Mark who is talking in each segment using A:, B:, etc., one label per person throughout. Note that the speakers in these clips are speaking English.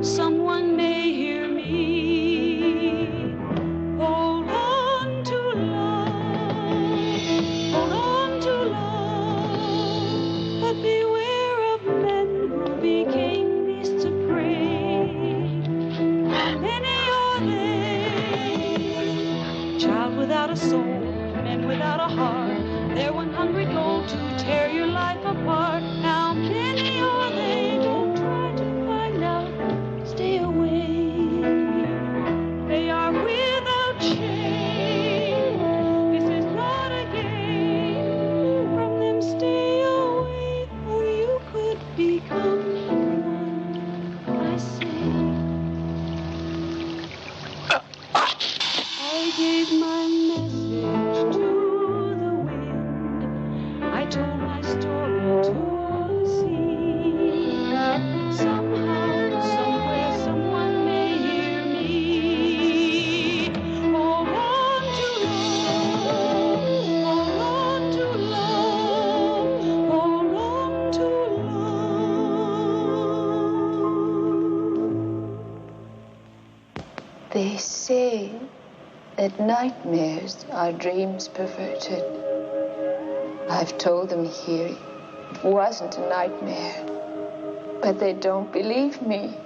A: someone may hear me. Hold on to love, hold on to love, but beware of men who became beasts of prey. Many are they, child without a soul, men without a heart, they're one hungry goal to tear your life apart. Now many are they, don't try to find out, stay away. They are without shame, this is not a game. From them stay away, or you could become one, I say. I gave my message to the wind. I told my story to the sea. Somehow, somewhere, someone may hear me. Hold on to love, hold on to love, hold on to love.
B: They say that nightmares are dreams perverted. I've told them here it wasn't a nightmare, but they don't believe me.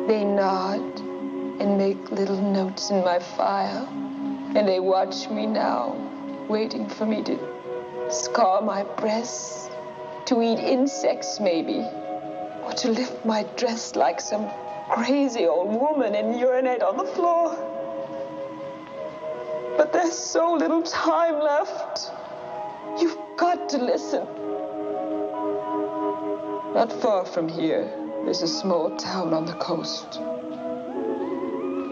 B: They nod and make little notes in my file, and they watch me now, waiting for me to scar my breasts, to eat insects maybe, or to lift my dress like some crazy old woman and urinate on the floor. But there's so little time left. You've got to listen. Not far from here, there's a small town on the coast.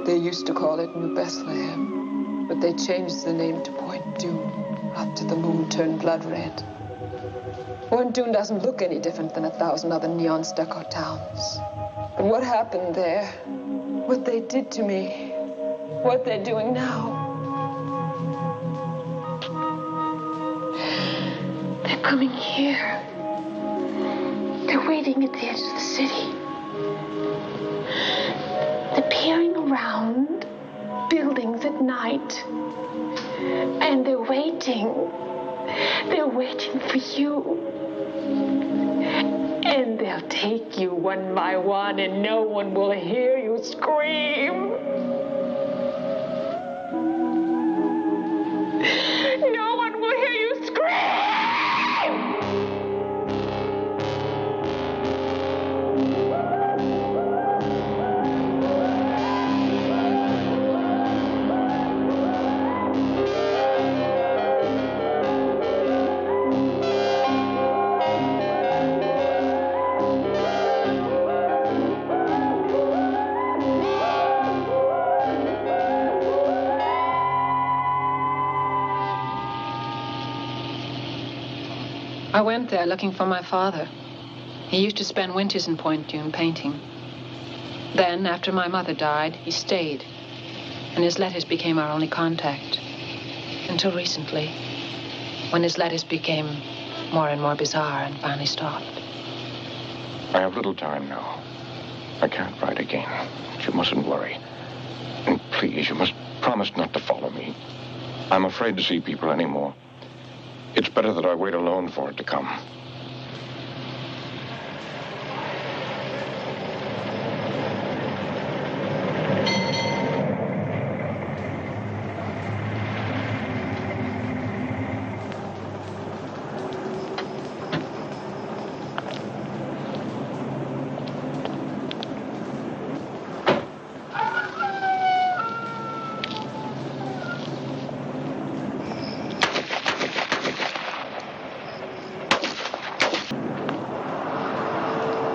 B: They used to call it New Bethlehem, but they changed the name to Point Dune after the moon turned blood red. Point Dune doesn't look any different than 1,000 other neon stucco towns. But what happened there, what they did to me, what they're doing now, they're coming here. They're waiting at the edge of the city. They're peering around buildings at night. And they're waiting. They're waiting for you. And they'll take you one by one, and no one will hear you scream. No one will hear you scream!
C: I went there looking for my father. He used to spend winters in Point Dune painting. Then, after my mother died, he stayed, and his letters became our only contact. Until recently, when his letters became more and more bizarre and finally stopped.
D: I have little time now. I can't write again. You mustn't worry. And please, you must promise not to follow me. I'm afraid to see people anymore. It's better that I wait alone for it to come.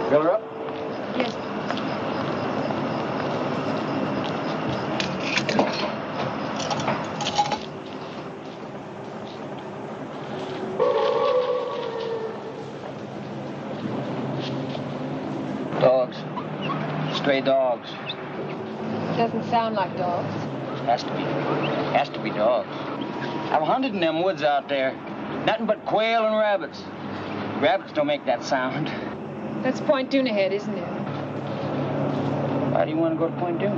E: Fill her up?
C: Yes.
E: Dogs. Stray dogs.
C: Doesn't sound like dogs.
E: Has to be dogs. I've hunted in them woods out there. Nothing but quail and rabbits. Rabbits don't make that sound.
C: That's Point Dune ahead, isn't it?
E: Why do you want to go to Point Dume?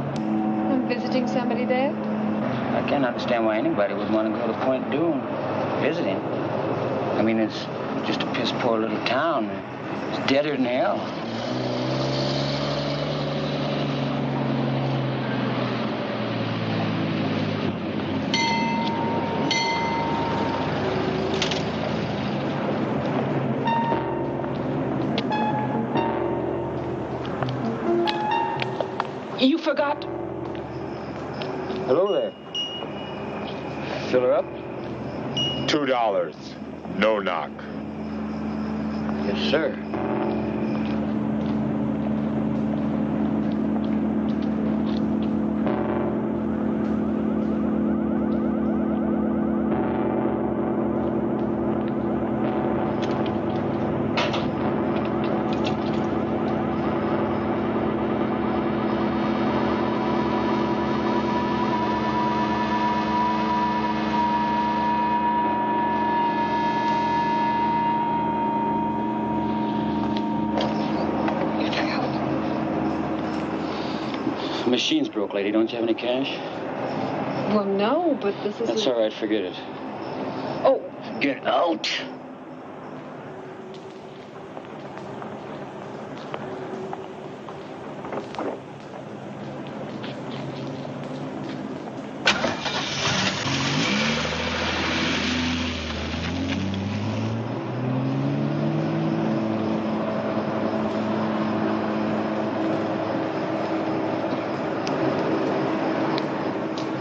C: I'm visiting somebody there.
E: I can't understand why anybody would want to go to Point Dume visiting. I mean, it's just a piss poor little town. It's deader than hell.
C: You forgot.
E: Hello there. Fill her up?
F: $2. No knock.
E: Yes, sir. The machine's broke, lady. Don't you have any cash?
C: Well, no, but this is...
E: That's all right. Forget it.
C: Oh.
E: Get out.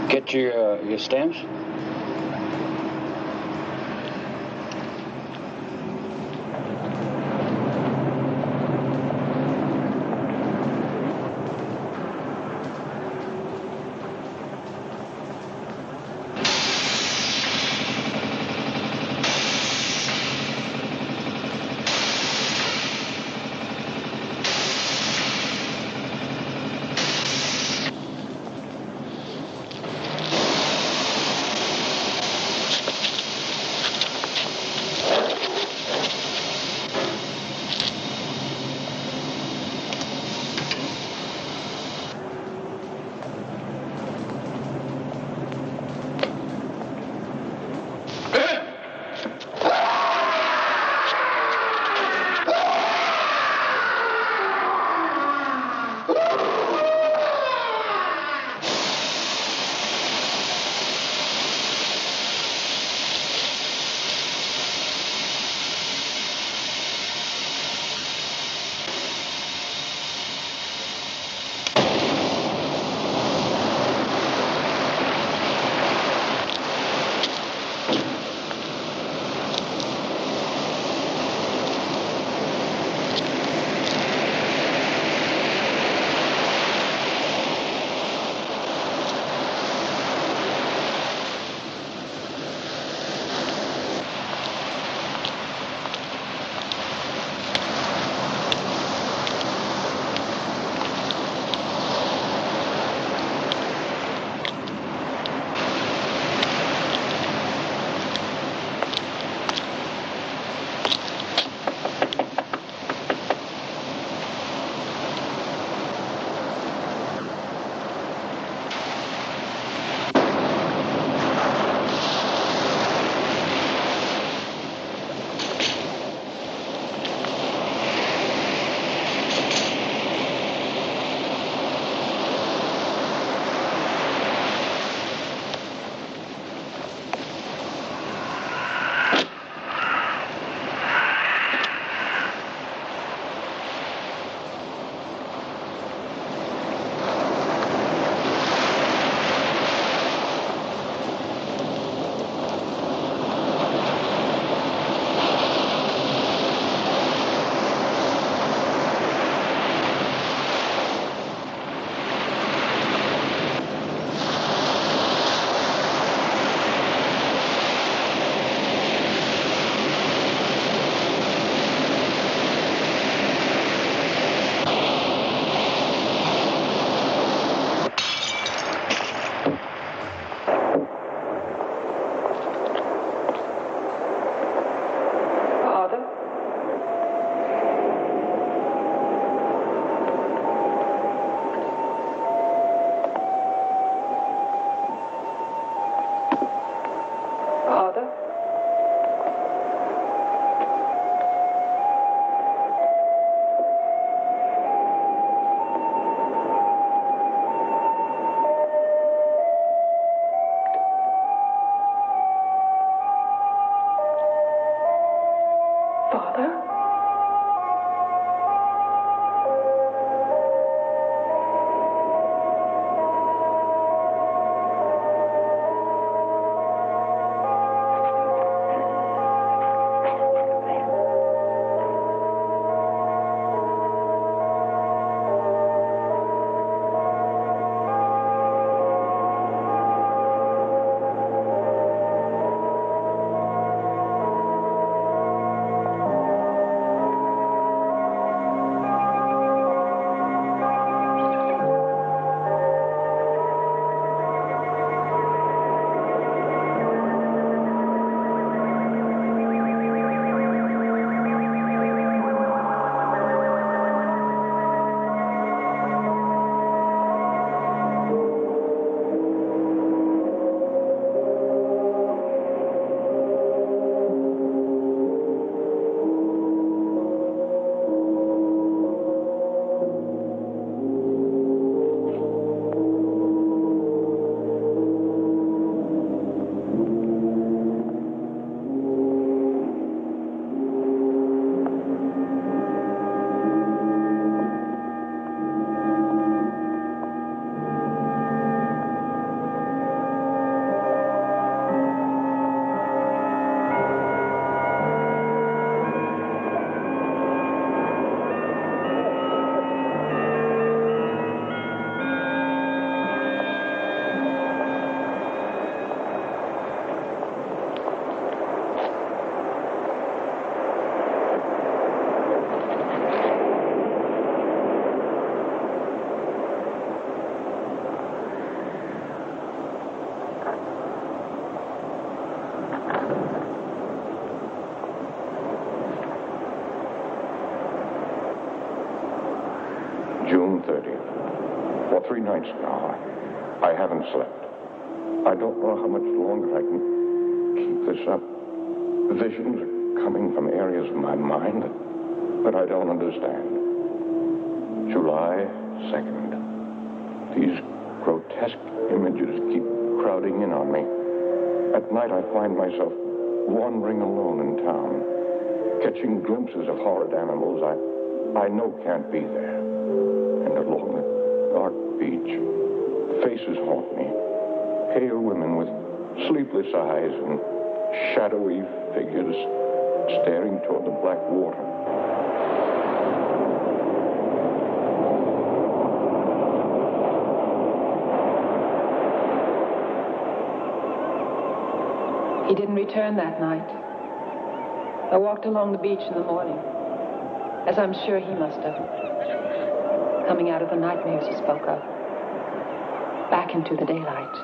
E: Get your stamps?
C: Father?
D: June 30th. For 3 nights now, I haven't slept. I don't know how much longer I can keep this up. Visions are coming from areas of my mind that I don't understand. July 2nd. These grotesque images keep crowding in on me. At night, I find myself wandering alone in town, catching glimpses of horrid animals I know can't be there. And along the dark beach, faces haunt me. Pale women with sleepless eyes and shadowy figures staring toward the black water.
C: He didn't return that night. I walked along the beach in the morning, as I'm sure he must have, coming out of the nightmares he spoke of, back into the daylight.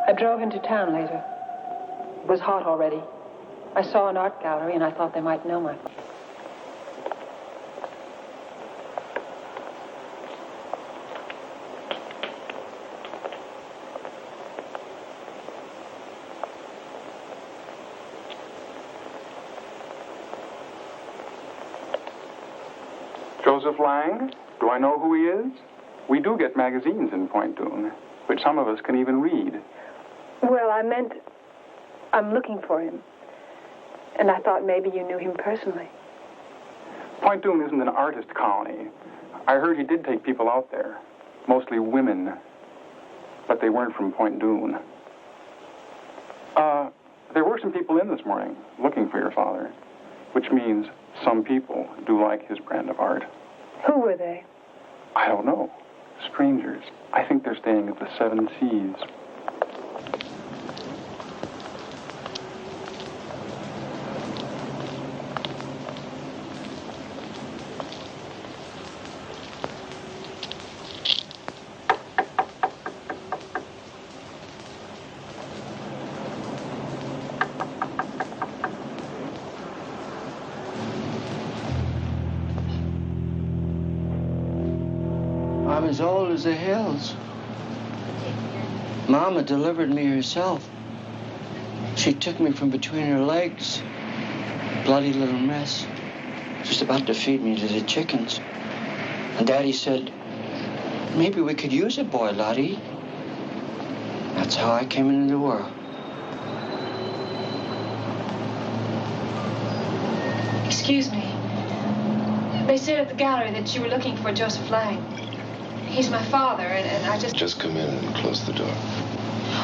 C: I drove into town later. It was hot already. I saw an art gallery, and I thought they might know my father.
G: Joseph Lang? Do I know who he is? We do get magazines in Point Dume, which some of us can even read.
C: Well, I meant I'm looking for him. And I thought maybe you knew him personally.
G: Point Dume isn't an artist colony. I heard he did take people out there, mostly women. But they weren't from Point Dume. There were some people in this morning looking for your father, which means some people do like his brand of art.
C: Who were they?
G: I don't know. Strangers. I think they're staying at the Seven Seas.
E: I'm as old as the hills. Mama delivered me herself. She took me from between her legs. Bloody little mess. Just about to feed me to the chickens. And Daddy said, maybe we could use a boy, Lottie. That's how I came into the world.
C: Excuse me. They said at the gallery that you were looking for Joseph Lang. He's my father, and I just...
H: Just come in and close the door.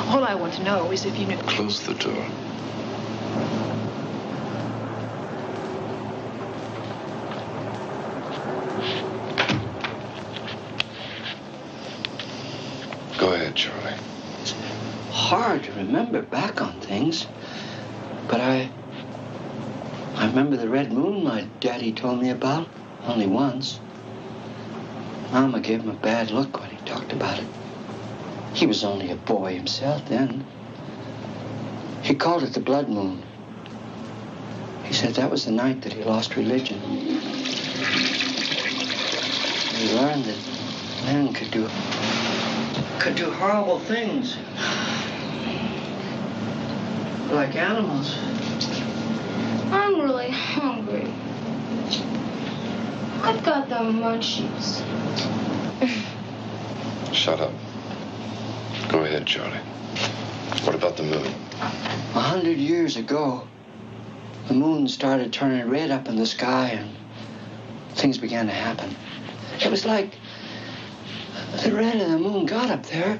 C: All I want to know is if you knew...
H: Close the door. Go ahead, Charlie.
E: It's hard to remember back on things, but I remember the red moon my daddy told me about only once. Mama gave him a bad look when he talked about it. He was only a boy himself then. He called it the blood moon. He said that was the night that he lost religion. He learned that men could do horrible things. Like animals.
I: I'm really hungry. I've got the munchies.
H: Shut up. Go ahead, Charlie. What about the moon?
E: 100 years ago, the moon started turning red up in the sky and things began to happen. It was like the red of the moon got up there,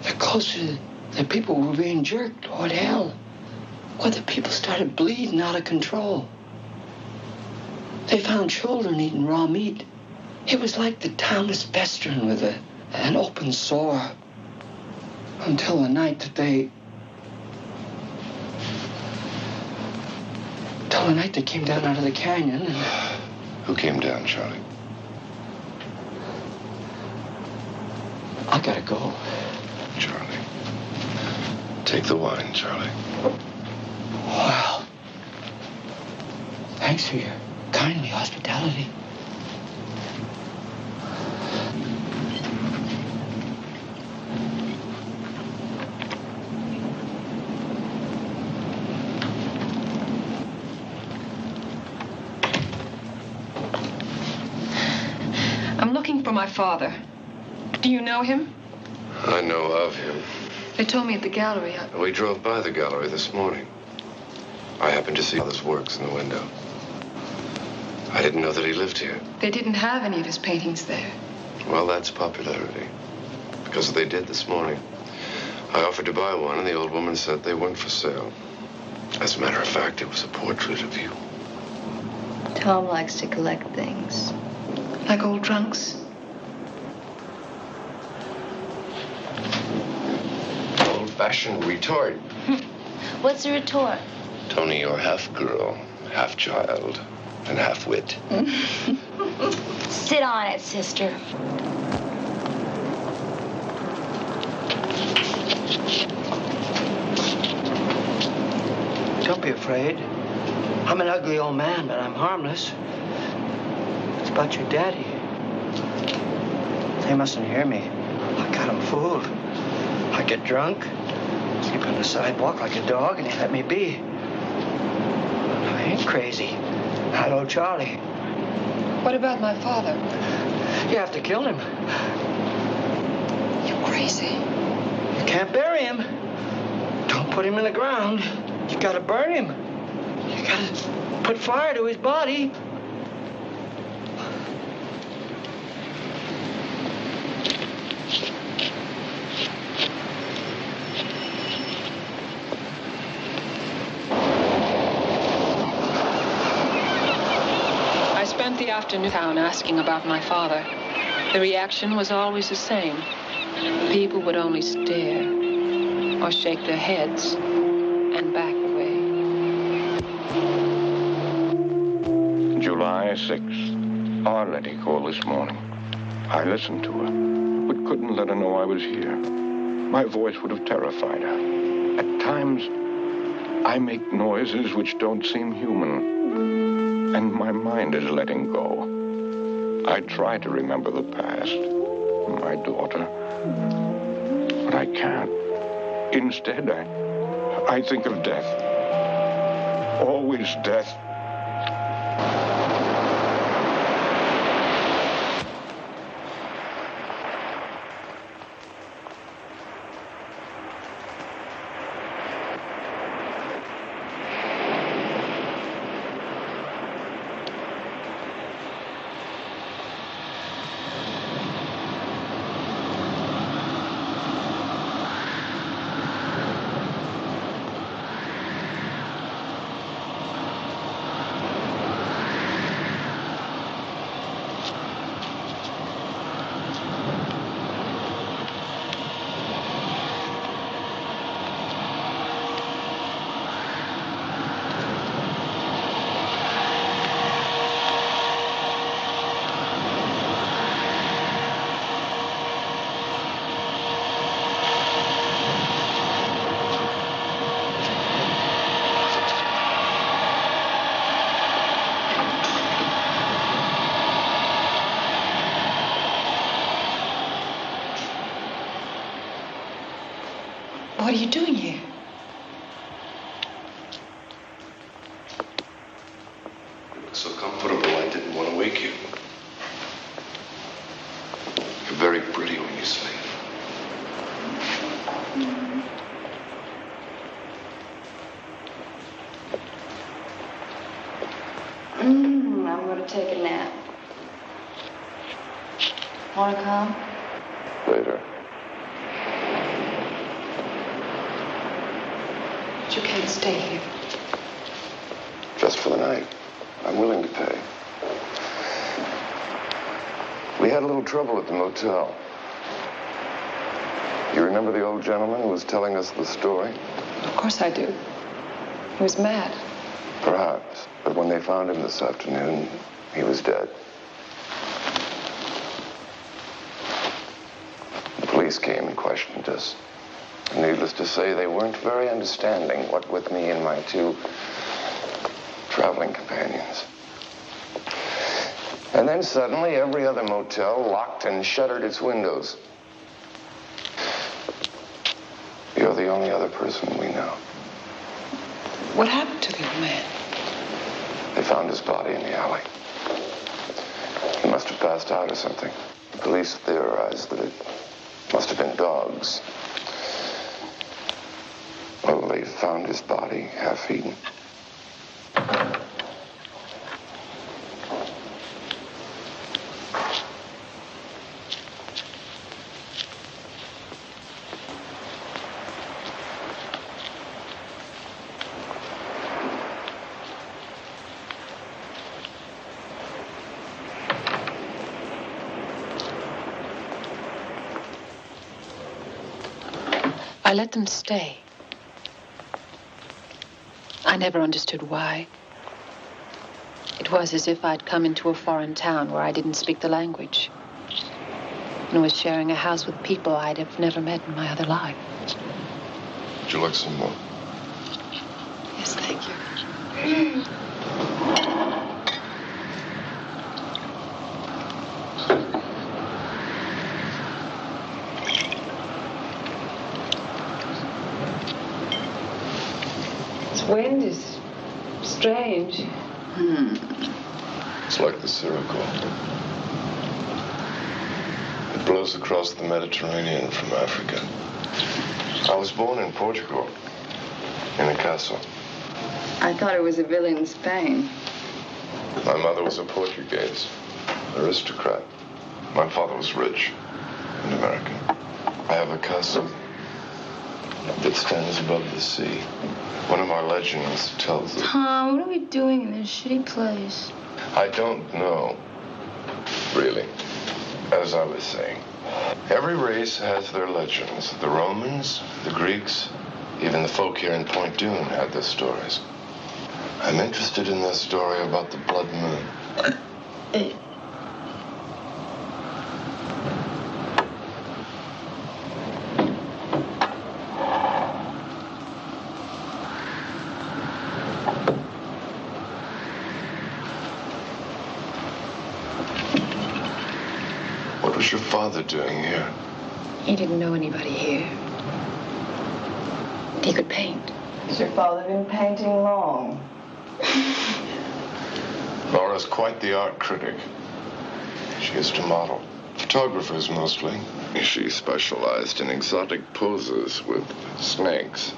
E: the closer the people were being jerked toward hell, where the people started bleeding out of control. They found children eating raw meat. It was like the town was festering with an open sore until the night that they came down out of the canyon. And
H: who came down, Charlie?
E: I gotta go.
H: Charlie. Take the wine, Charlie.
E: Well, thanks for your kindly hospitality.
C: I'm looking for my father. Do you know him?
H: I know of him.
C: They told me at the gallery.
H: We drove by the gallery this morning. I happened to see how this works in the window. I didn't know that he lived here.
C: They didn't have any of his paintings there.
H: Well, that's popularity. Because they did this morning. I offered to buy one, and the old woman said they weren't for sale. As a matter of fact, it was a portrait of you.
B: Tom likes to collect things.
C: Like old trunks?
H: Old-fashioned retort.
I: What's a retort?
H: Tony, you're half girl, half child, and half wit.
I: Sit on it, sister.
E: Don't be afraid. I'm an ugly old man, but I'm harmless. It's about your daddy. They mustn't hear me. I got them fooled. I get drunk, sleep on the sidewalk like a dog, and they let me be. I ain't crazy. Hello, Charlie.
C: What about my father?
E: You have to kill him.
C: You're crazy.
E: You can't bury him. Don't put him in the ground. You gotta burn him. You gotta put fire to his body.
C: I spent the afternoon in town asking about my father. The reaction was always the same. People would only stare or shake their heads and back away.
D: July 6th. Our Letty called this morning. I listened to her, but couldn't let her know I was here. My voice would have terrified her. At times, I make noises which don't seem human, and my mind is letting go. I try to remember the past, my daughter. But I can't. Instead, I think of death. Always death.
C: What are you doing here?
H: So comfortable, I didn't want to wake you. You're very pretty when you sleep.
B: I'm going to take a nap. Want to come?
H: Later.
C: But you can't stay here.
H: Just for the night. I'm willing to pay. We had a little trouble at the motel. You remember the old gentleman who was telling us the story?
C: Of course I do. He was mad.
H: Perhaps. But when they found him this afternoon, he was dead. The police came and questioned us. Needless to say, they weren't very understanding, what with me and my two traveling companions. And then suddenly, every other motel locked and shuttered its windows. You're the only other person we know.
C: What happened to the old man?
H: They found his body in the alley. He must have passed out or something. The police theorized that it must have been dogs. Well, they found his body half-eaten.
C: I let them stay. I never understood why. It was as if I'd come into a foreign town where I didn't speak the language and was sharing a house with people I'd have never met in my other life.
H: Would you like some more?
C: Yes, thank you. This wind is strange.
H: It's like the Sirocco. It blows across the Mediterranean from Africa. I was born in Portugal, in a castle.
B: I thought it was a villa in Spain.
H: My mother was a Portuguese, aristocrat. My father was rich and American. I have a castle that stands above the sea. One of my legends tells it.
I: Tom, what are we doing in this shitty place?
H: I don't know, really. As I was saying, every race has their legends. The Romans, the Greeks, even the folk here in Point Dune had their stories. I'm interested in their story about the blood moon. What was your father father doing here?
C: He didn't know anybody here. He could paint.
J: Has your father been painting long?
H: Laura's quite the art critic. She used to model. Photographers, mostly. She specialized in exotic poses with snakes.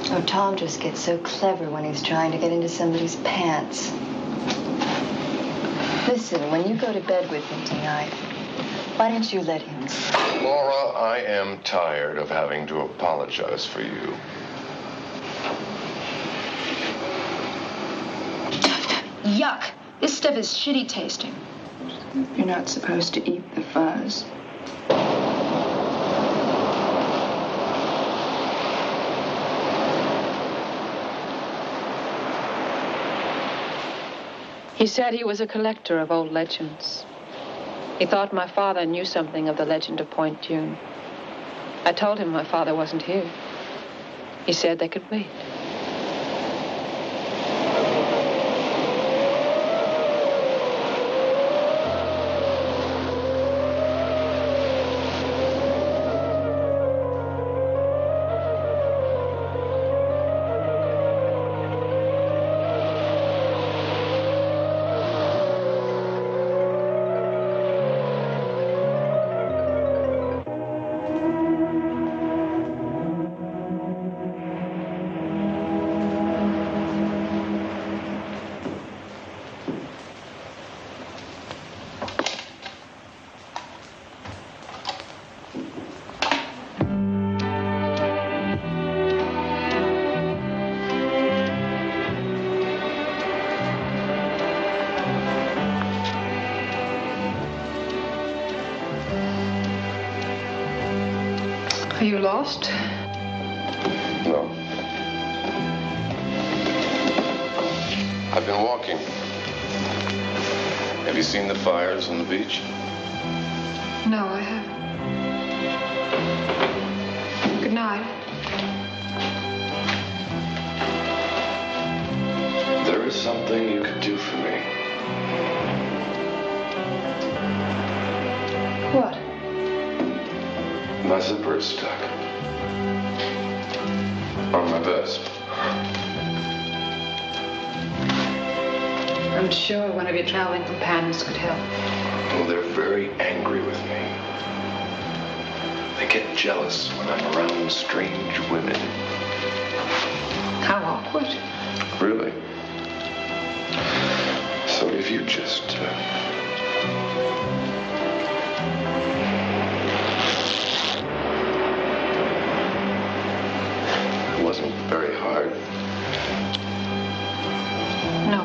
J: Oh, Tom just gets so clever when he's trying to get into somebody's pants. Listen, when you go to bed with him tonight, why don't you let him sleep?
H: Laura, I am tired of having to apologize for you.
I: Yuck! This stuff is shitty tasting.
B: You're not supposed to eat the fuzz.
C: He said he was a collector of old legends. He thought my father knew something of the legend of Point Dune. I told him my father wasn't here. He said they could wait. Are you lost?
H: No. I've been walking. Have you seen the fires on the beach?
C: No, I haven't. Good night.
H: There is something you could do for me.
C: What?
H: My zipper is stuck. On my vest.
C: I'm sure one of your traveling companions could help.
H: Well, they're very angry with me. They get jealous when I'm around strange women.
C: How awkward.
H: Really? So if you just... It wasn't very hard.
C: No.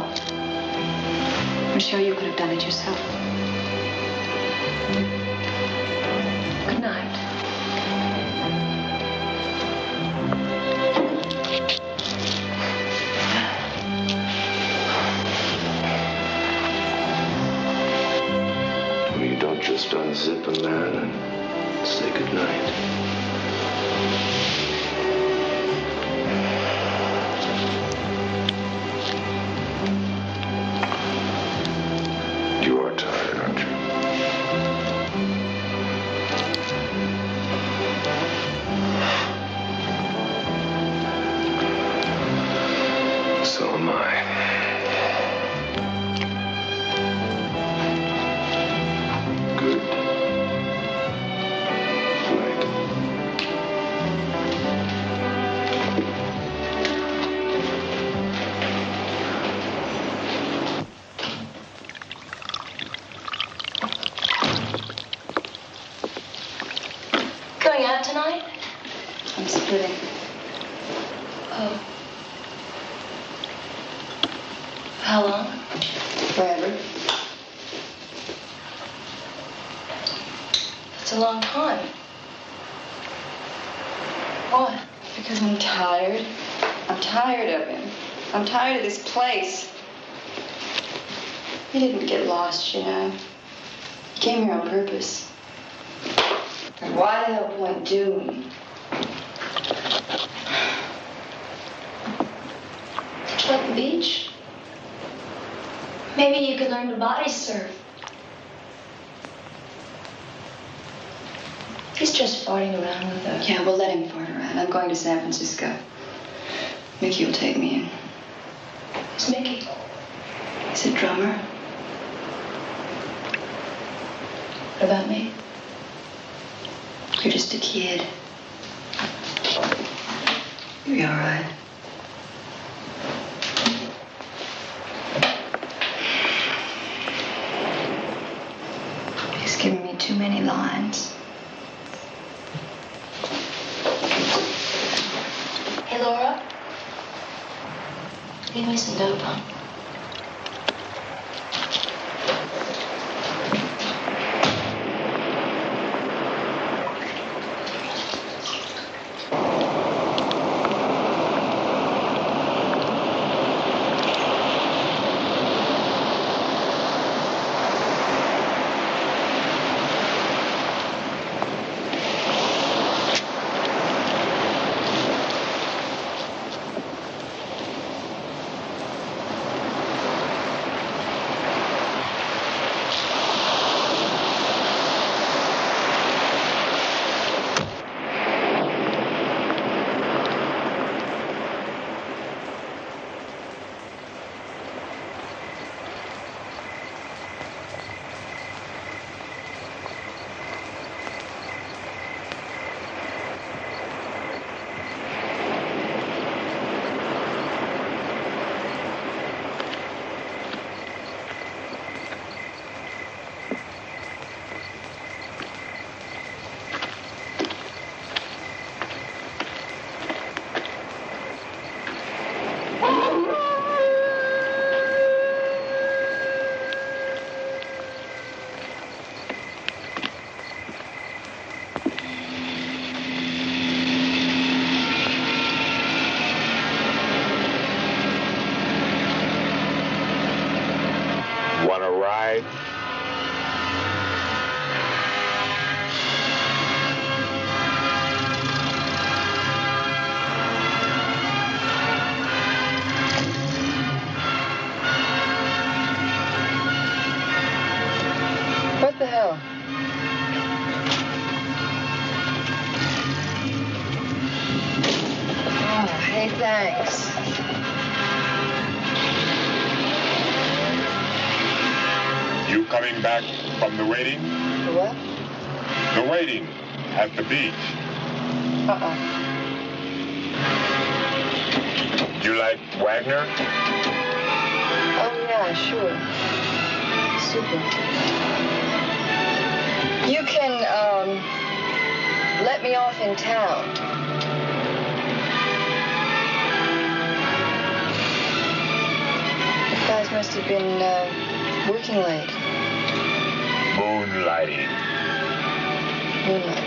C: I'm sure you could have done it yourself. Good night.
H: Well, you don't just unzip a man and say goodnight. You are tired, aren't you? So am I. Good night.
I: Going out tonight?
B: I'm splitting.
I: Oh. How long?
B: Forever.
I: That's a long time. Why?
B: Because I'm tired. I'm tired of him. I'm tired of this place. He didn't get lost, you know. He came here on purpose. And why the hell Point Dune?
I: Don't you like the beach? Maybe you could learn to body surf.
B: He's just farting around with her.
J: Yeah, we'll let him fart around. I'm going to San Francisco. Mickey will take me in.
B: Who's Mickey?
J: He's a drummer.
B: What about me?
J: You're just a kid. You'll be all right. He's given me too many lines.
B: Hey, Laura. Give me some dope, huh?
C: What the hell? Oh, hey, thanks.
F: You coming back from the waiting?
C: The what?
F: The waiting at the beach. You like Wagner?
C: Oh, yeah, sure. Super. You can, let me off in town. You guys must have been, working late.
F: Moonlighting.
C: Moonlight.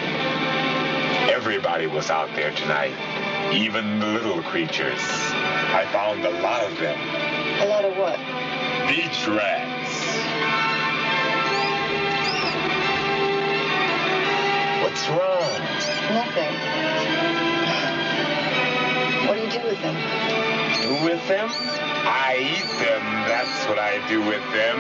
F: Everybody was out there tonight. Even the little creatures. I found a lot of them.
C: A lot of what?
F: Beach rats. What's wrong?
C: Nothing. What do you do with them?
F: Do with them? I eat them. That's what I do with them.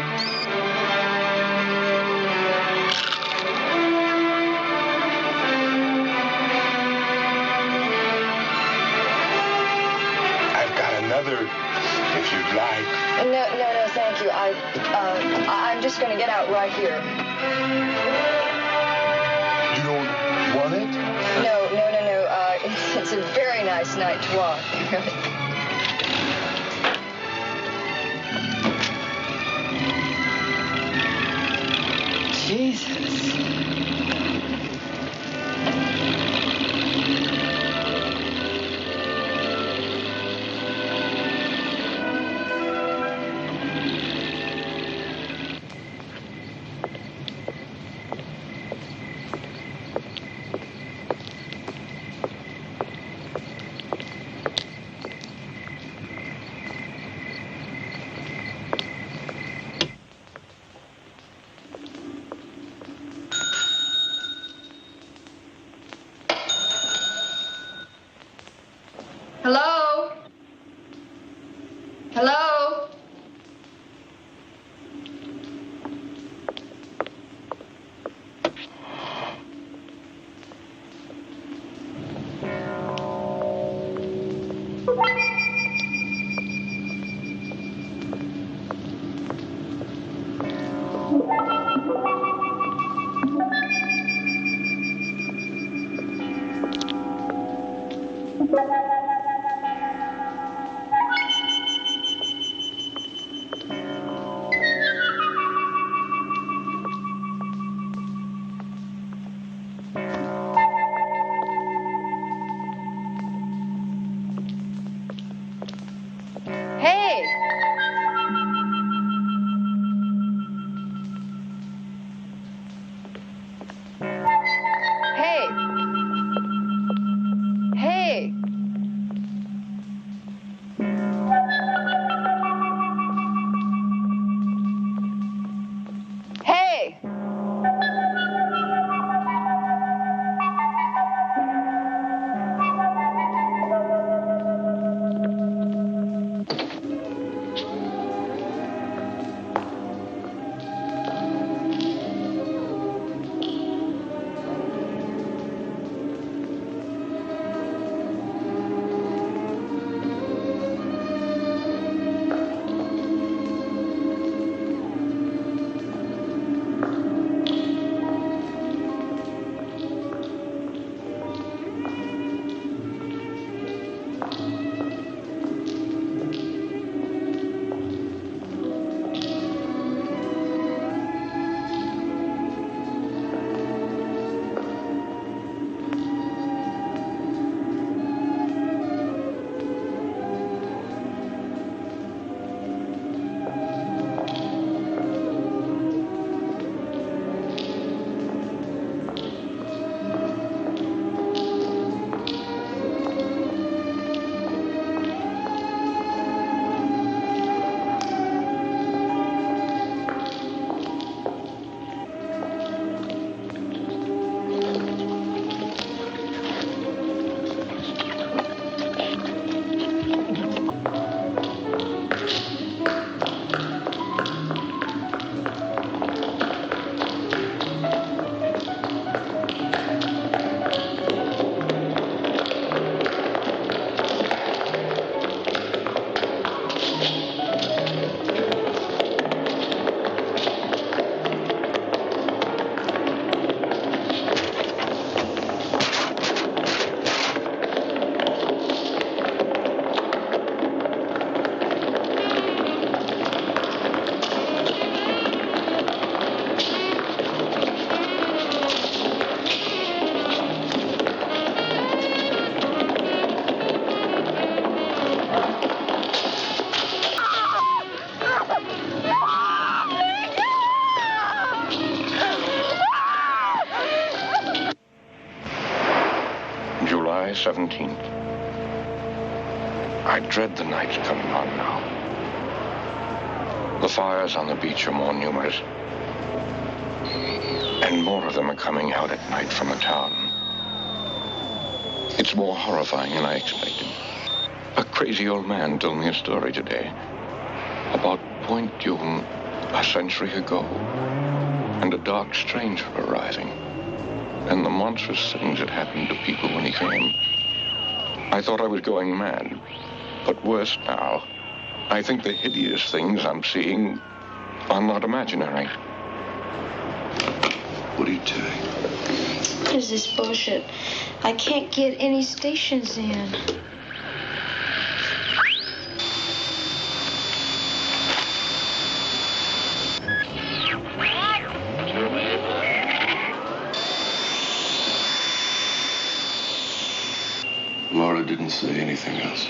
F: I've got another, if you'd like.
C: No, thank you. I'm just going to get out right here.
F: You don't want it?
C: No. It's a very nice night to walk. Jesus.
D: 17th. I dread the nights coming on now. The fires on the beach are more numerous, and more of them are coming out at night from the town. It's more horrifying than I expected. A crazy old man told me a story today about Point Dume a century ago, and a dark stranger arriving, and the monstrous things that happened to people when he came. I thought I was going mad, but worse now. I think the hideous things I'm seeing are not imaginary.
H: What are you doing?
K: What is this bullshit? I can't get any stations in.
H: Laura didn't say anything else.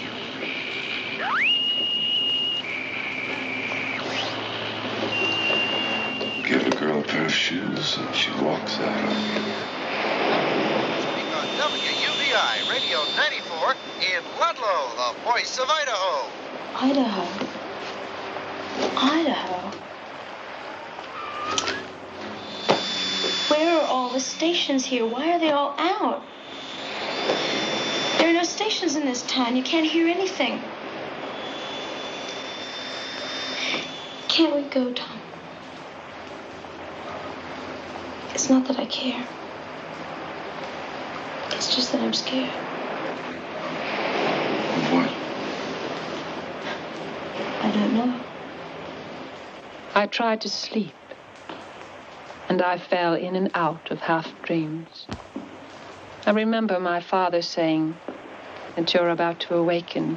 H: Give a girl a pair of shoes and she walks out on you.
L: Speak on WUBI Radio 94 in Ludlow, the voice of Idaho.
K: Idaho. Idaho. Where are all the stations here? Why are they all out? There are no stations in this town. You can't hear anything. Can't we go, Tom? It's not that I care. It's just that I'm scared.
H: What?
K: I don't know.
C: I tried to sleep, and I fell in and out of half dreams. I remember my father saying, that you're about to awaken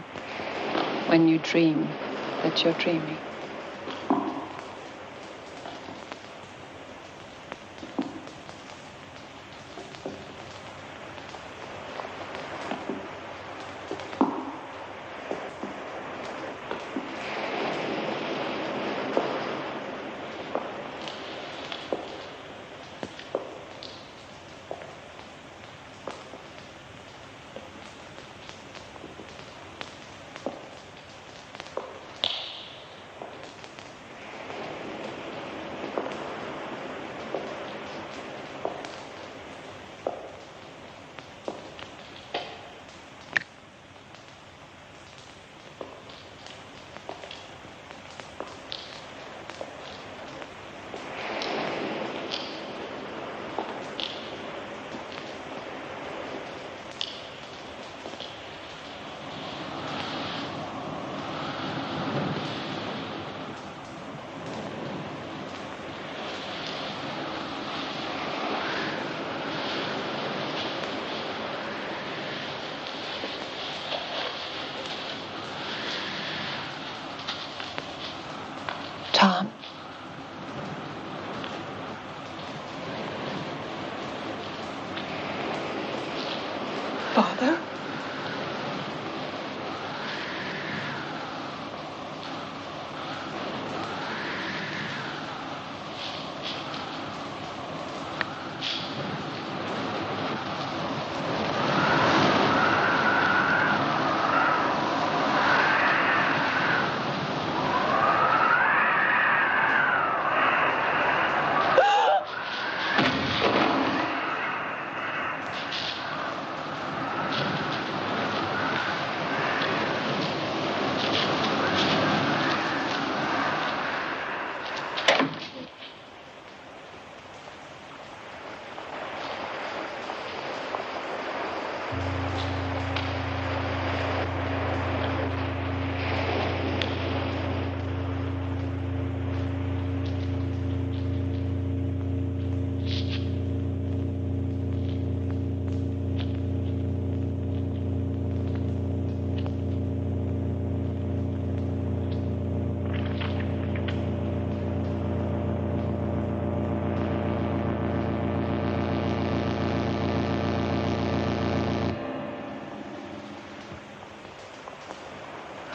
C: when you dream that you're dreaming. Tom. Father?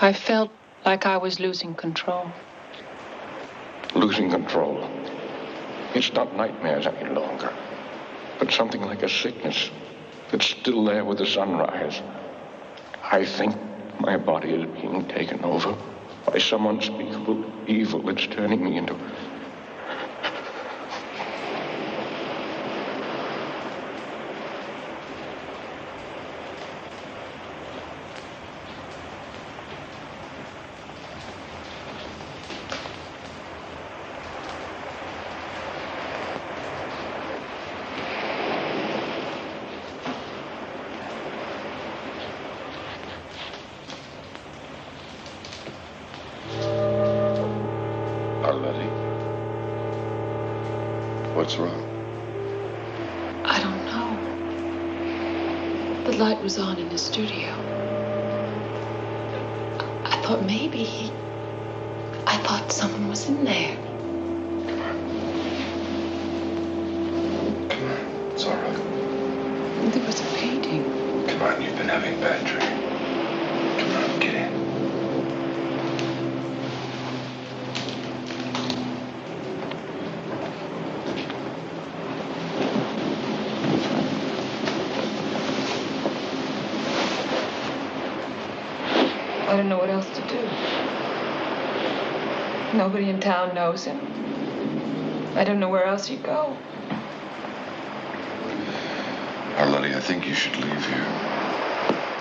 C: I felt like I was losing control.
D: Losing control. It's not nightmares any longer, but something like a sickness that's still there with the sunrise. I think my body is being taken over by some unspeakable evil that's turning me into...
H: What's wrong?
C: I don't know. The light was on in the studio. I thought maybe I thought someone was in there.
H: Come on. It's all right.
C: There was a painting.
H: Come on, you've been having a bad dream. Come on, get in.
C: I don't know what else to do. Nobody in town knows him. I don't know where else he'd go.
H: Arletty, I think you should leave here.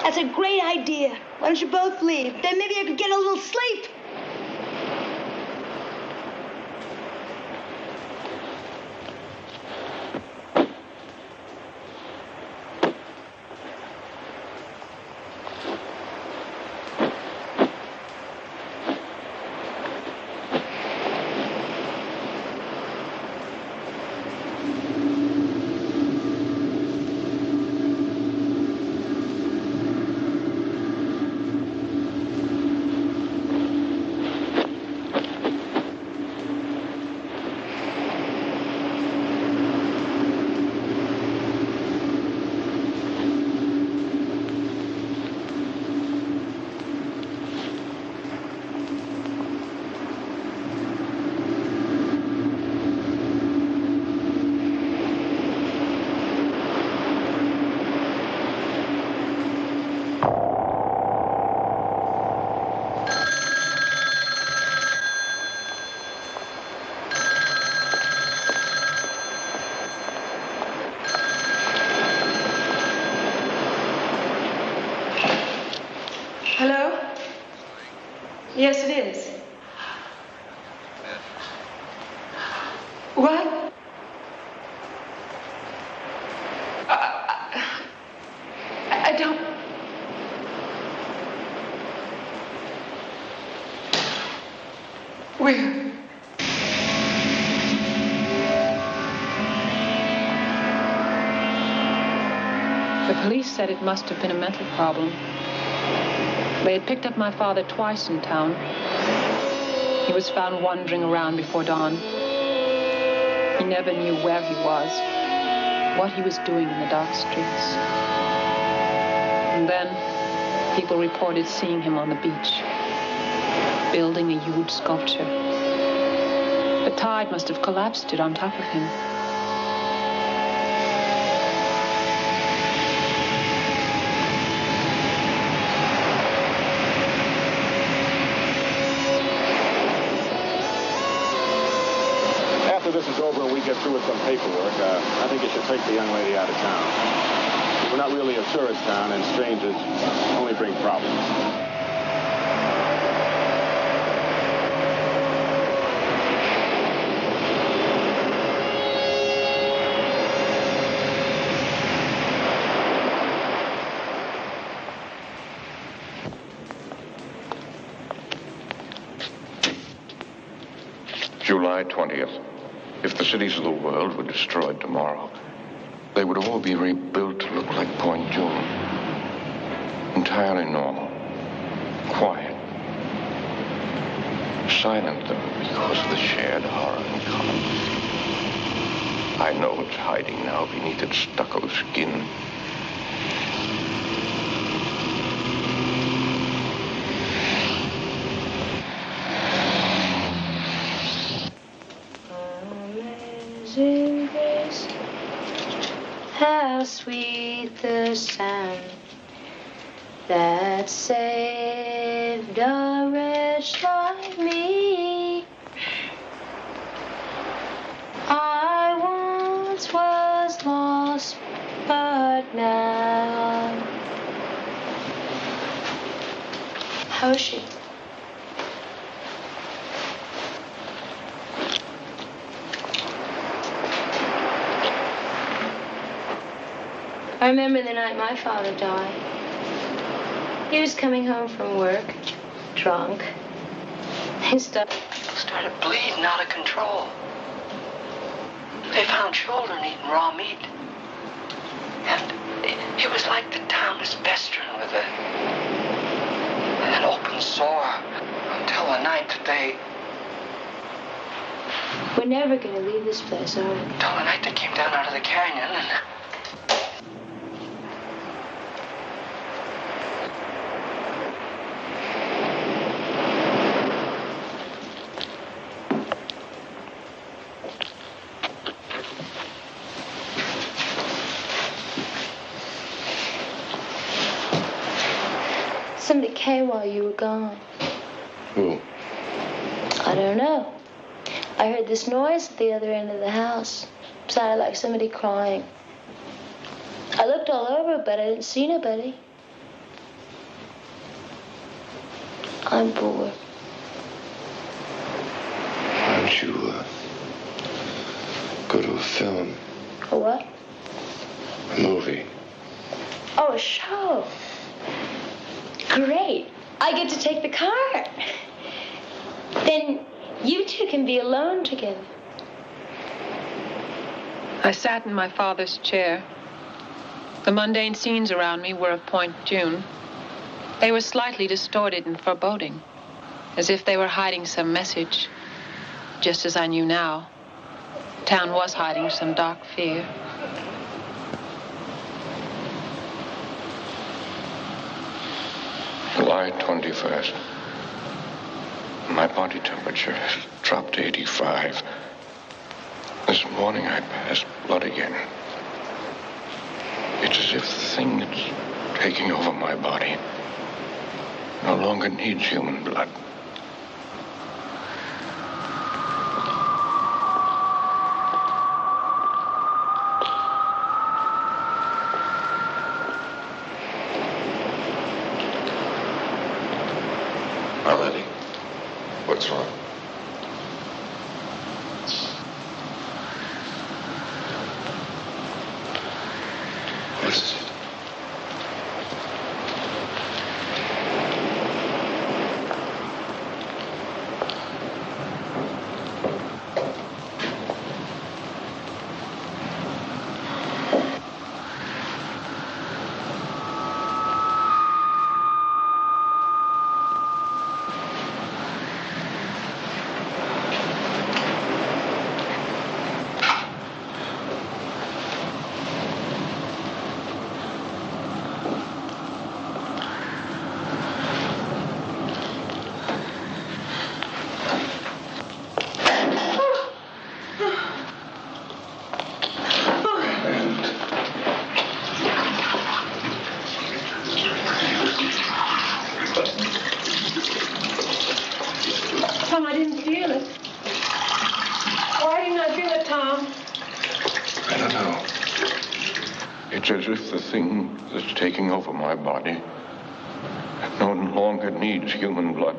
K: That's a great idea. Why don't you both leave? Then maybe I could get a little sleep.
I: Yes, it is. What? I don't... Where?
C: The police said it must have been a mental problem. They had picked up my father twice in town. He was found wandering around before dawn. He never knew where he was, what he was doing in the dark streets. And then people reported seeing him on the beach, building a huge sculpture. The tide must have collapsed it on top of him.
M: After this is over and we get through with some paperwork, I think you should take the young lady out of town. We're not really a tourist town, and strangers only bring problems.
D: July 20th. If the cities of the world were destroyed tomorrow, they would all be rebuilt to look like Point June. Entirely normal. Quiet. Silent, though, because of the shared horror in common. I know it's hiding now beneath its stucco skin.
N: Amazing grace, how sweet the sound that saved a wretch like me. I once was lost, but now.
I: How is she? I remember the night my father died. He was coming home from work, drunk. His stomach
E: started bleeding out of control. They found children eating raw meat. And it was like the town was festering with an open sore until the night that they...
N: We're never going to leave this place, are we?
E: Until the night they came down out of the canyon and...
N: Somebody came while you were gone.
H: Who?
N: I don't know. I heard this noise at the other end of the house. It sounded like somebody crying. I looked all over, but I didn't see nobody. I'm bored.
H: Why don't you, go to a film?
N: A what?
H: A movie.
N: Oh, a show. Great. I get to take the car. Then you two can be alone together.
C: I sat in my father's chair. The mundane scenes around me were of Point June. They were slightly distorted and foreboding, as if they were hiding some message, just as I knew now. Town was hiding some dark fear.
D: July 21st. My body temperature has dropped to 85. This morning I passed blood again. It's as if the thing that's taking over my body no longer needs human blood.
H: Already?
D: It's as if the thing that's taking over my body no longer needs human blood.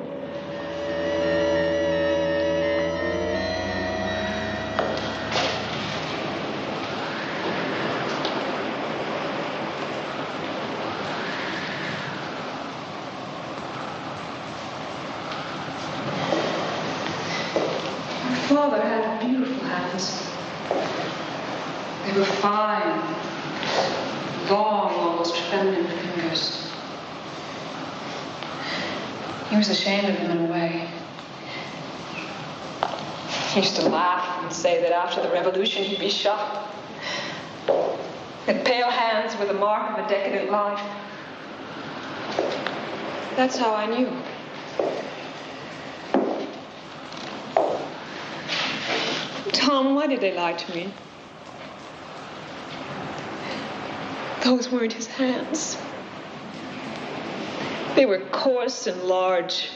C: Father had beautiful hands. They were fine, long, almost feminine fingers. He was ashamed of them in a way. He used to laugh and say that after the revolution he'd be shot. That pale hands were the mark of a decadent life. That's how I knew. Tom, why did they lie to me? Those weren't his hands. They were coarse and large.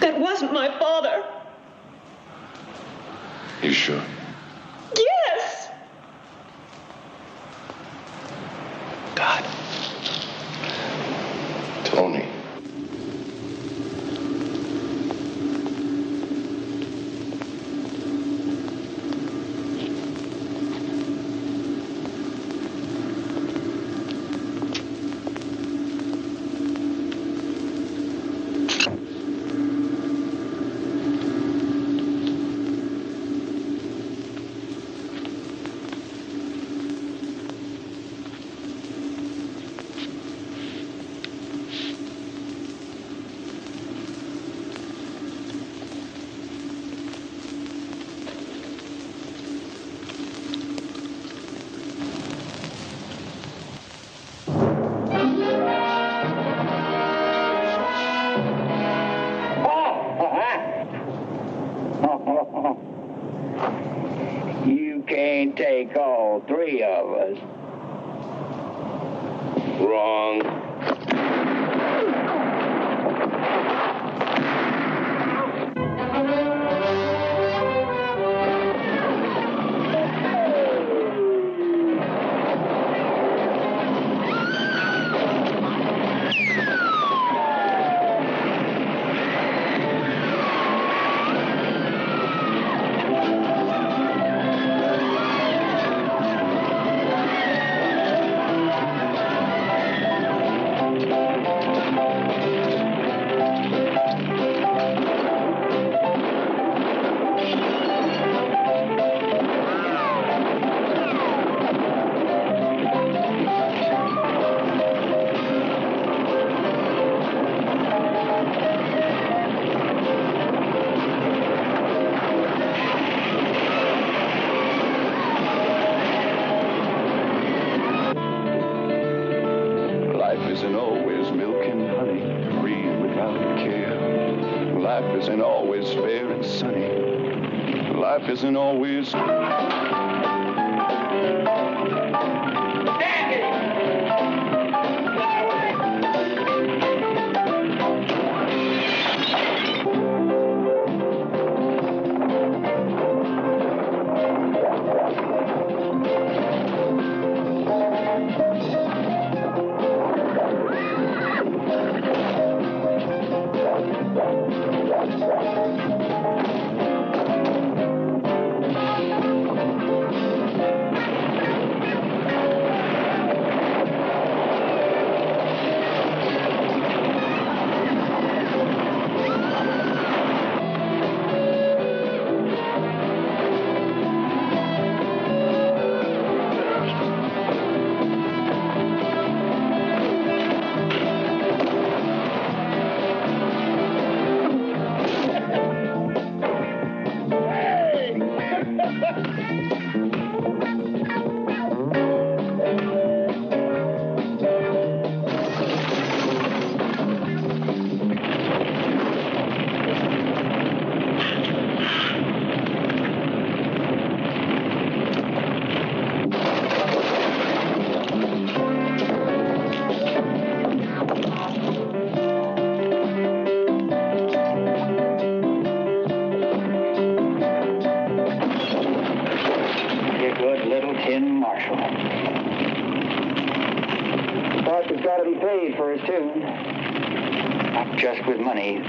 C: That wasn't my father.
H: You sure?
C: Yes!
H: God. Tony.
O: You can't take all three of us. Wrong.
P: Isn't always...
O: good little tin Marshall. Boss has got to be paid for his tune. Not just with money.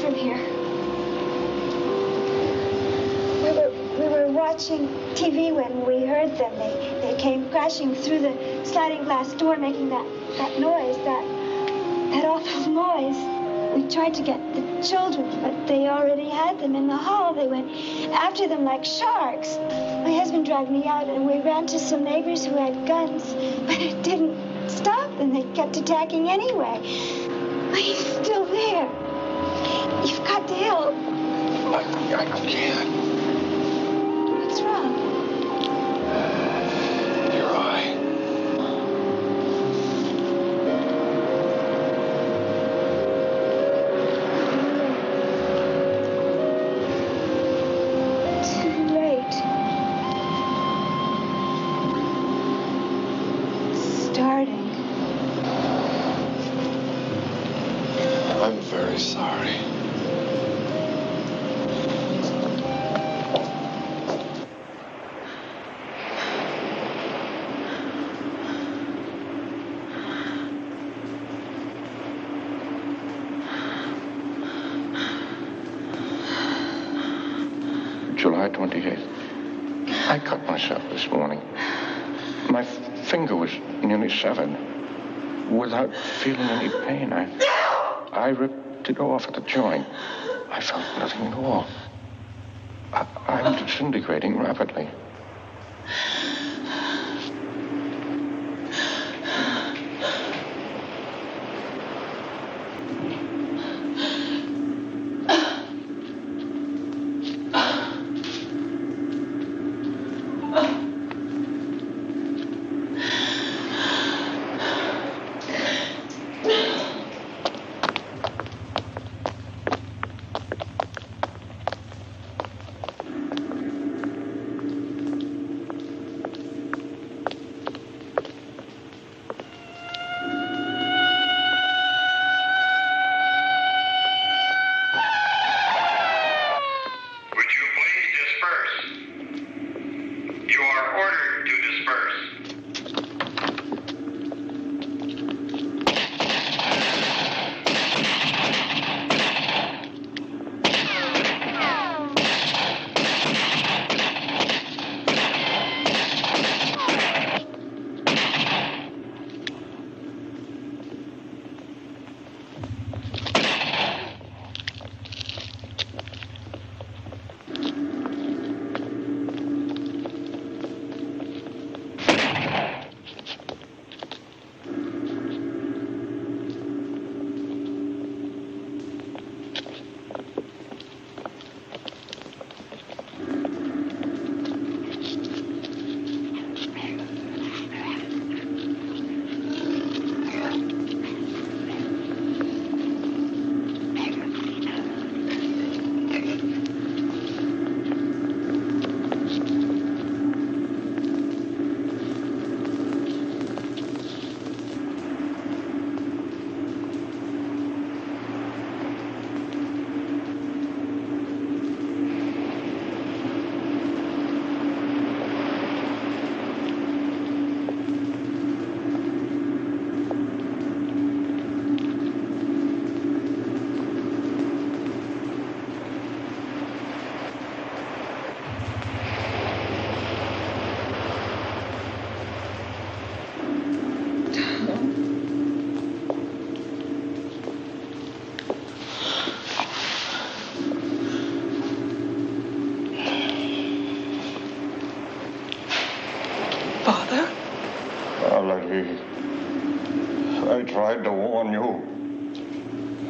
Q: from here. We were watching TV when we heard them. They came crashing through the sliding glass door, making that noise, that awful noise. We tried to get the children, but they already had them in the hall. They went after them like sharks. My husband dragged me out, and we ran to some neighbors who had guns, but it didn't stop them. They kept attacking anyway. But he's still there. You've got to help.
D: I can't.
Q: What's wrong?
D: Your eye.
Q: Too late. Starting.
H: I'm very sorry.
D: July 28th. I cut myself this morning. My finger was nearly severed. Without feeling any pain, I ripped it off at the joint. I felt nothing at all. I'm disintegrating rapidly.
R: I tried to warn you.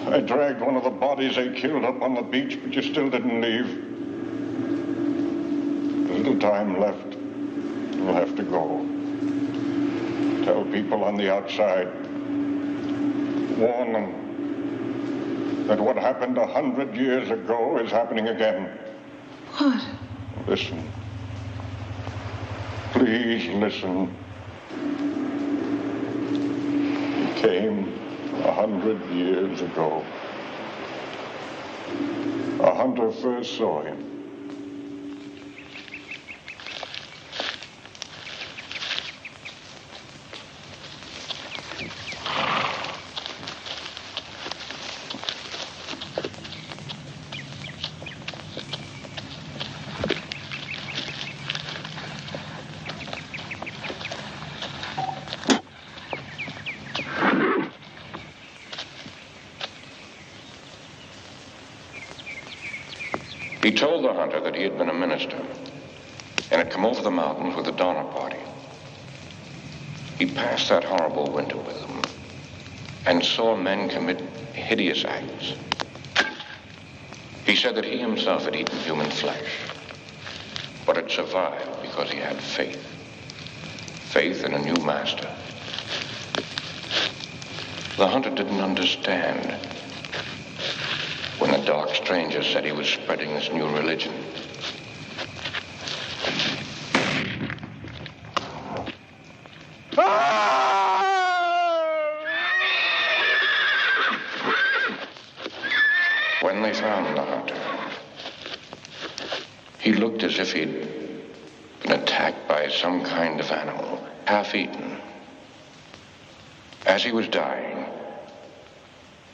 R: I dragged one of the bodies they killed up on the beach, but you still didn't leave. There's little time left. You'll have to go. Tell people on the outside. Warn them that what happened 100 years ago is happening again.
C: What?
R: Listen. Please listen. He came 100 years ago. A hunter first saw him.
D: He told the hunter that he had been a minister and had come over the mountains with a Dano party. He passed that horrible winter with them and saw men commit hideous acts. He said that he himself had eaten human flesh, but had survived because he had faith. Faith in a new master. The hunter didn't understand when the dark stranger said he was spreading this new religion. When they found the hunter, he looked as if he'd been attacked by some kind of animal, half-eaten. As he was dying,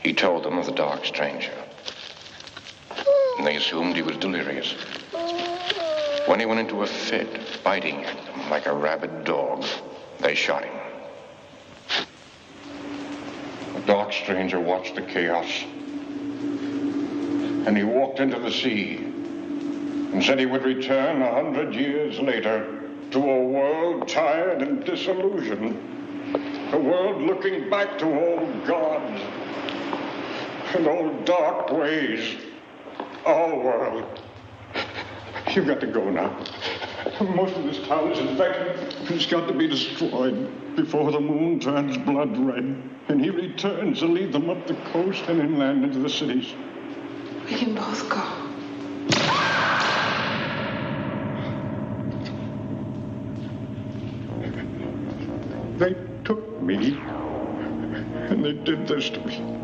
D: he told them of the dark stranger, and they assumed he was delirious. When he went into a fit, biting at them like a rabid dog, they shot him.
R: The dark stranger watched the chaos, and he walked into the sea and said he would return 100 years later to a world tired and disillusioned, a world looking back to old gods and old dark ways. Our world. You've got to go now. Most of this town is infected. It's got to be destroyed before the moon turns blood red and he returns to lead them up the coast and inland into the cities.
C: We can both go.
R: They took me, and they did this to me.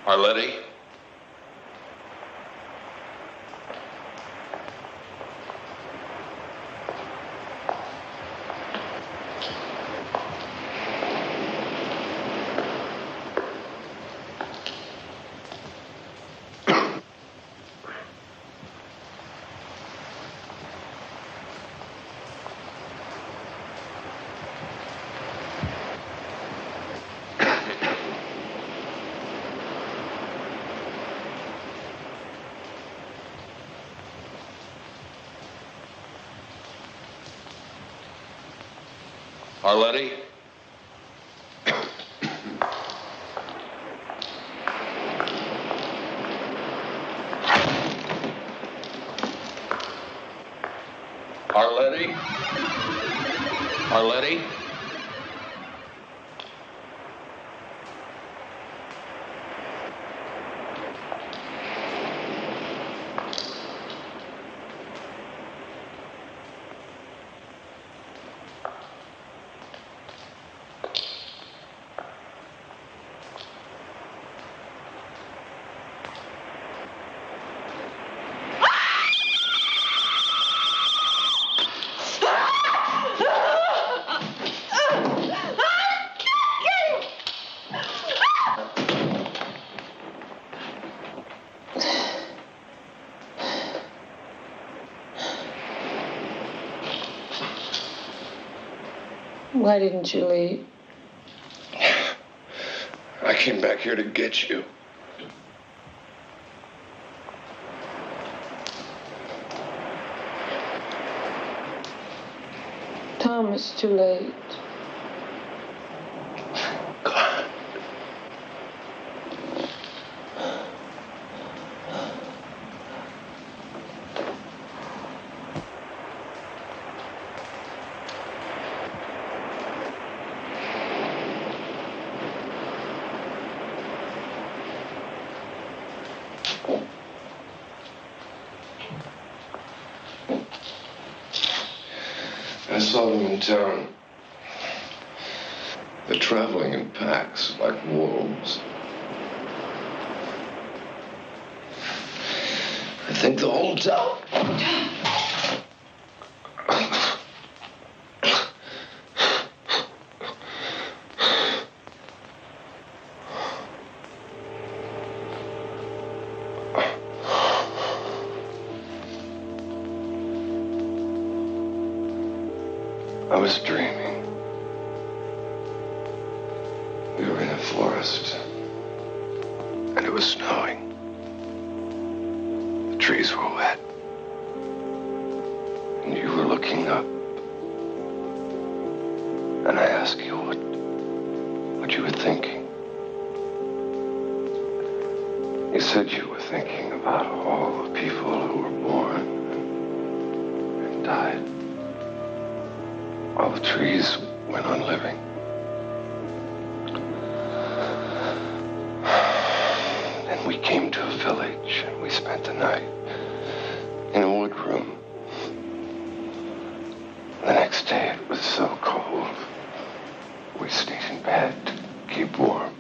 H: Arletti? Arletti? Arletty? Arletty?
B: Why didn't you leave?
H: I came back here to get you.
B: Tom, it's too late.
H: God. I saw them in town. They're traveling in packs like wolves. I think the whole town. I was dreaming. We were in a forest, and it was snowing. The trees were wet, and you were looking up. And I asked you what you were thinking. You said you were thinking about all the people who were born and died. All the trees went on living. Then we came to a village and we spent the night in a wood room. The next day it was so cold. We stayed in bed to keep warm.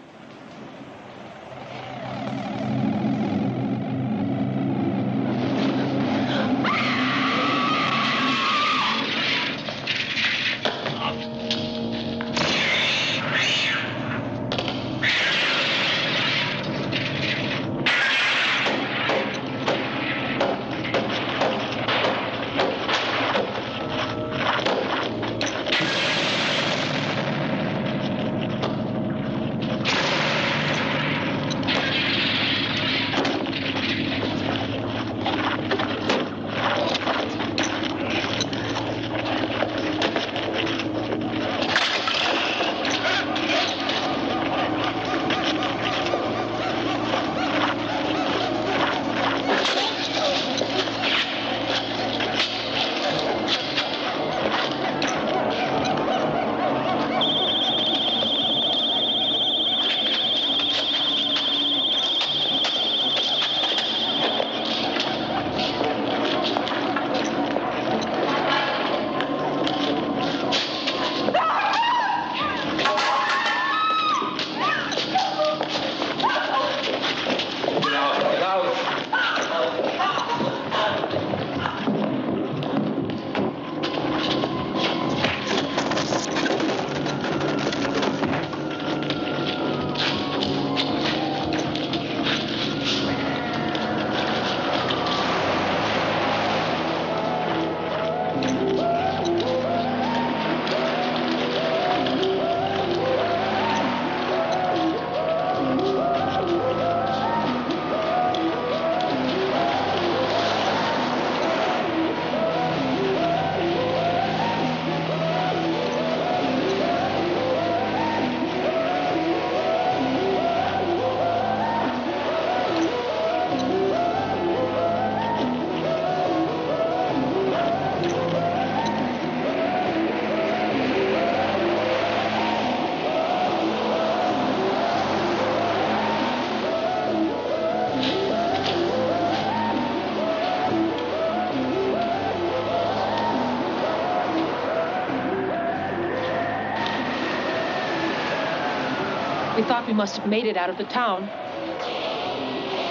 C: We thought we must have made it out of the town.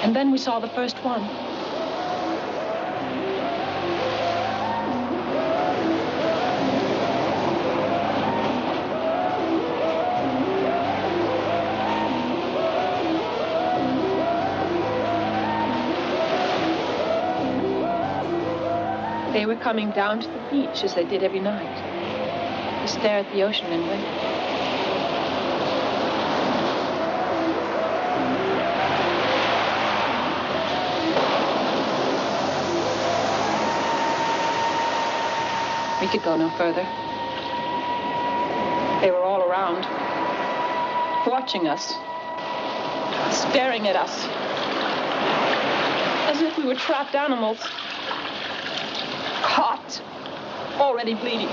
C: And then we saw the first one. They were coming down to the beach as they did every night, to stare at the ocean and wait. We could go no further. They were all around, watching us, staring at us, as if we were trapped animals. Caught, already bleeding,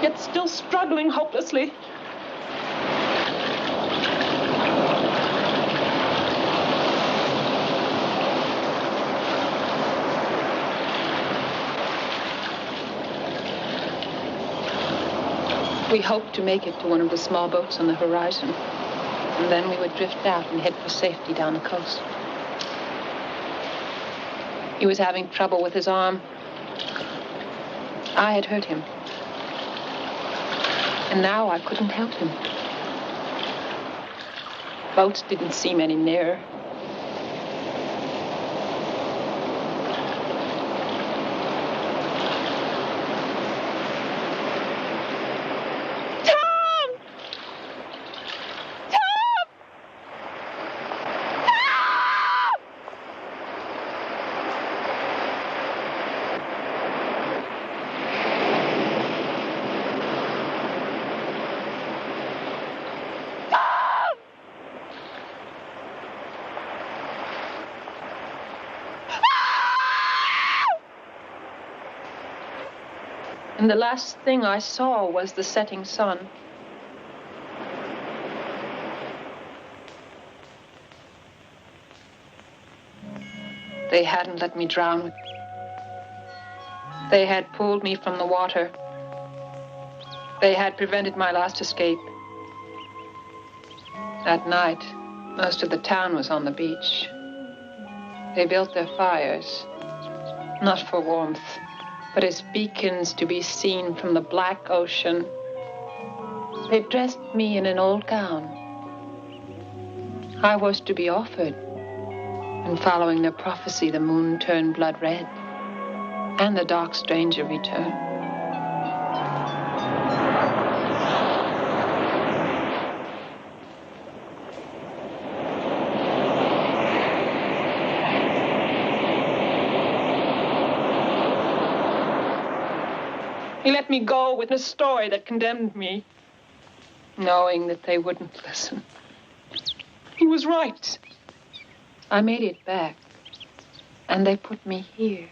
C: yet still struggling hopelessly. We hoped to make it to one of the small boats on the horizon, and then we would drift out and head for safety down the coast. He was having trouble with his arm. I had hurt him. And now I couldn't help him. Boats didn't seem any nearer. And the last thing I saw was the setting sun. They hadn't let me drown. They had pulled me from the water. They had prevented my last escape. That night, most of the town was on the beach. They built their fires, not for warmth, but as beacons to be seen from the black ocean. They dressed me in an old gown. I was to be offered, and following their prophecy, the moon turned blood red, and the dark stranger returned. He let me go with a story that condemned me, knowing that they wouldn't listen. He was right. I made it back, and they put me here.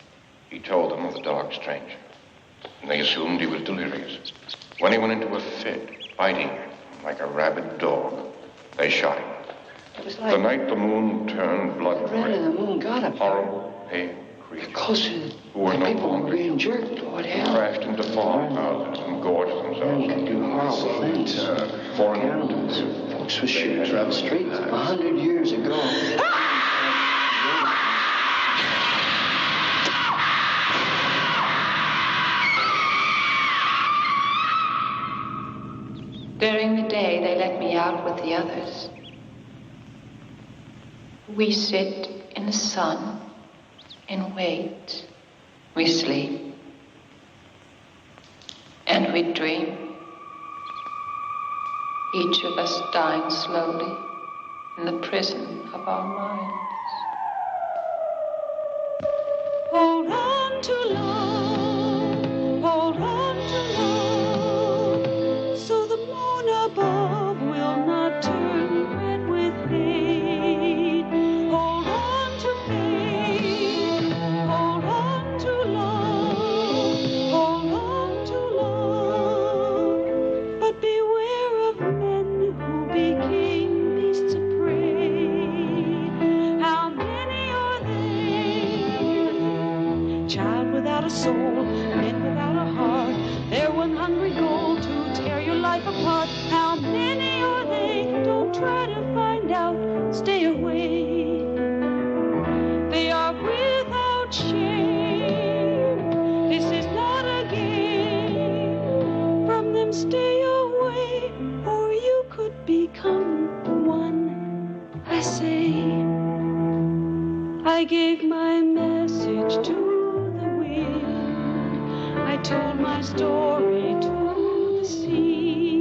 D: He told them of the dark stranger, and they assumed he was delirious. When he went into a fit, biting like a rabid dog, they shot him.
E: It was like
D: the night the moon turned blood
E: red
D: red.
E: and the moon got him.
D: Horrible, pale creatures
E: Closer,
D: who were no
E: people were
D: longer
E: being jerked. Lord hell.
D: crashed into farmhouses and gorged themselves.
E: They could do horrible things.
D: Foreign
E: Cannibals, folks with shoes around the streets 100 years ago.
C: During the day, they let me out with the others. We sit in the sun and wait. We sleep. And we dream. Each of us dying slowly in the prison of our minds.
A: Hold on to love, hold on to love, so the moon above will not turn red with hate. Hold on to faith, hold on to love, hold on to love, but beware of men who became beasts of prey. How many are they? Child without a soul, men without a heart. They're one hungry goal to tear your life apart. How many are they? find out, stay away. They are without shame. This is not a game. From them stay away, or you could become one. I say, I gave my message to the wind. I told my story to the sea.